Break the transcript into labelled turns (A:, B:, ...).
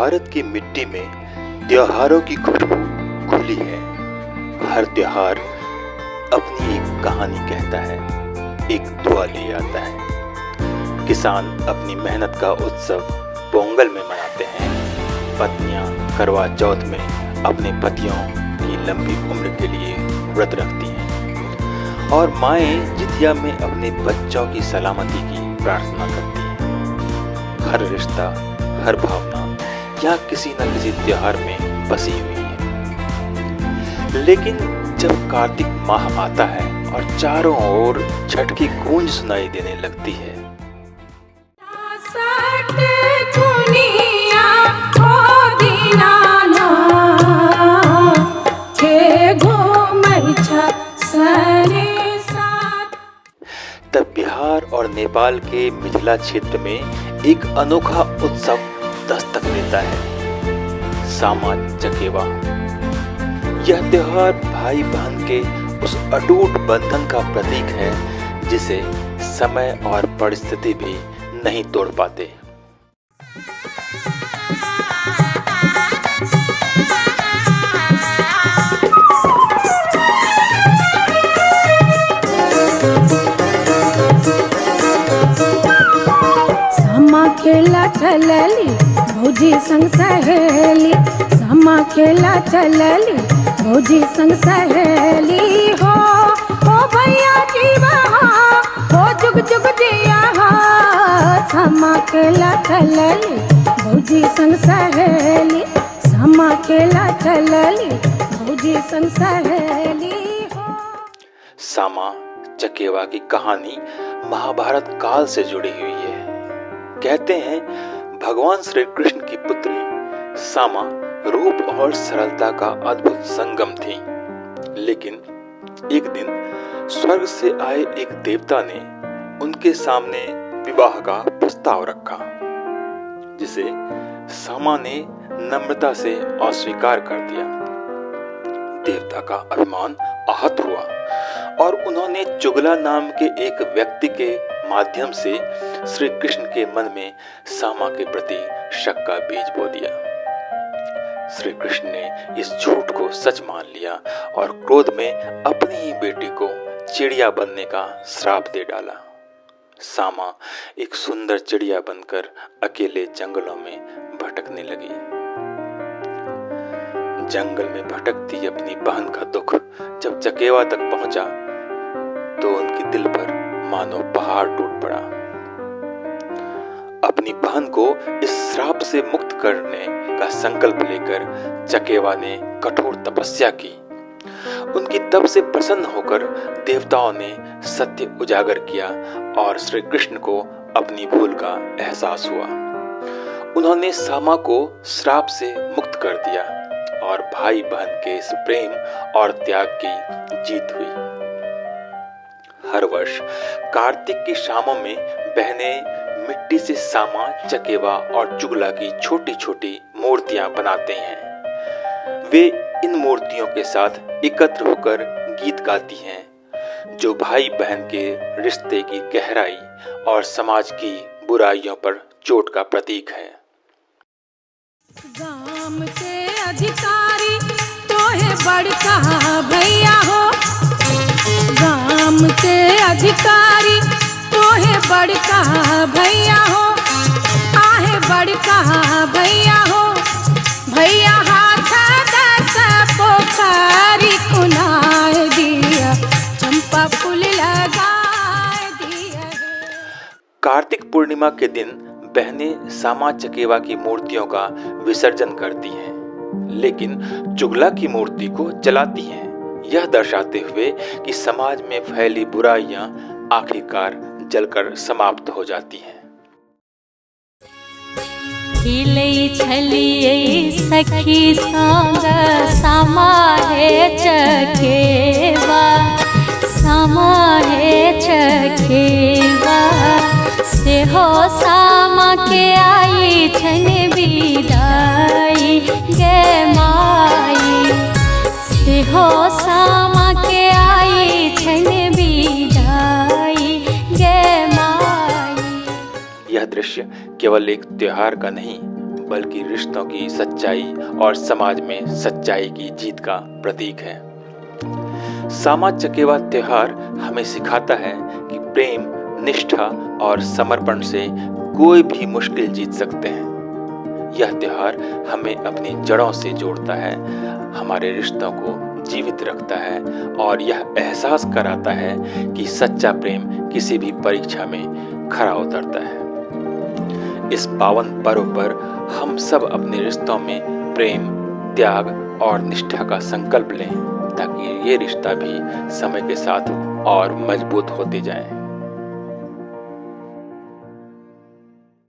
A: भारत की मिट्टी में त्योहारों की खुशबू घुली है। हर त्योहार अपनी एक कहानी कहता है, एक दुआ ले आता है। किसान अपनी मेहनत का उत्सव पोंगल में मनाते हैं। पत्नियां करवा चौथ में अपने पतियों की लंबी उम्र के लिए व्रत रखती हैं और माएं जितिया में अपने बच्चों की सलामती की प्रार्थना करती हैं। हर रिश्ता, हर भावना यहाँ किसी न किसी त्योहार में बसी हुई है। लेकिन जब कार्तिक माह आता है और चारों ओर छठ की गूंज सुनाई देने लगती है, तब बिहार और नेपाल के मिथिला क्षेत्र में एक अनोखा उत्सव दस्तक देता है, सामा चकेवा। यह त्योहार भाई बहन के उस अटूट बंधन का प्रतीक है जिसे समय और परिस्थिति भी नहीं तोड़ पाते।
B: सामा खेला चलली भौजी संग सहेली, सामा खेला चलली भौजी संग सहेली हो भैया जीवा हो जुग जुग जिया हो। सामा खेला चलली भौजी संग सहेली, सामा खेला चलली भौजी संग सहेली हो।
A: सामा चकेवा की कहानी महाभारत काल से जुड़ी हुई है। कहते हैं भगवान श्री कृष्ण की पुत्री सामा रूप और सरलता का अद्भुत संगम थी। लेकिन एक दिन स्वर्ग से आए एक देवता ने उनके सामने विवाह का प्रस्ताव रखा, जिसे सामा ने नम्रता से अस्वीकार कर दिया। देवता का अभिमान आहत हुआ और उन्होंने चुगला नाम के एक व्यक्ति के माध्यम से श्री कृष्ण के मन में सामा के प्रति शक का बीज बो दिया। श्री कृष्ण ने इस झूठ को सच मान लिया और क्रोध में अपनी ही बेटी को चिड़िया बनने का श्राप दे डाला। सामा एक सुंदर चिड़िया बनकर अकेले जंगलों में भटकने लगी। जंगल में भटकती अपनी बहन का दुख जब चकेवा तक पहुंचा तो उनके दिल पर मानो पहाड़ टूट पड़ा। अपनी बहन को इस श्राप से मुक्त करने का संकल्प लेकर चकेवा ने कठोर तपस्या की। उनकी तप से प्रसन्न होकर देवताओं ने सत्य उजागर किया और श्री कृष्ण को अपनी भूल का एहसास हुआ। उन्होंने सामा को श्राप से मुक्त कर दिया और भाई बहन के इस प्रेम और त्याग की जीत हुई। हर वर्ष कार्तिक की शामों में बहनें मिट्टी से सामा, चकेवा और चुगला की छोटी छोटी मूर्तियां बनाते हैं। वे इन मूर्तियों के साथ एकत्र होकर गीत गाती हैं, जो भाई बहन के रिश्ते की गहराई और समाज की बुराइयों पर चोट का प्रतीक है।
B: गाम के अधिकारी तो है बड़का भैया हो, गाम के अधिकारी तो है बड़का भैया हो, आहे बड़का भैया हो। भैया हाथ दस पोखरी कुनाए दिया, चंपा फूल लगाए दिया।
A: कार्तिक पूर्णिमा के दिन बहनें सामा चकेवा की मूर्तियों का विसर्जन करती हैं, लेकिन चुगला की मूर्ति को जलाती हैं, यह दर्शाते हुए कि समाज में फैली बुराइयां आखिरकार जलकर समाप्त हो जाती हैं।
C: सखी संग सामा है चकेवा, सामा है चकेवा से हो सामा के आई छन बिदाई गे माई, से हो सामा के आई छन बिदाई गे माई।
A: यह दृश्य केवल एक त्योहार का नहीं बल्कि रिश्तों की सच्चाई और समाज में सच्चाई की जीत का प्रतीक है। सामा चकेवा त्योहार हमें सिखाता है कि प्रेम, निष्ठा और समर्पण से कोई भी मुश्किल जीत सकते हैं। यह त्योहार हमें अपनी जड़ों से जोड़ता है, हमारे रिश्तों को जीवित रखता है और यह एहसास कराता है कि सच्चा प्रेम किसी भी परीक्षा में खरा उतरता है। इस पावन पर्व पर हम सब अपने रिश्तों में प्रेम, त्याग और निष्ठा का संकल्प लें ताकि ये रिश्ता भी समय के साथ और मजबूत होते जाए।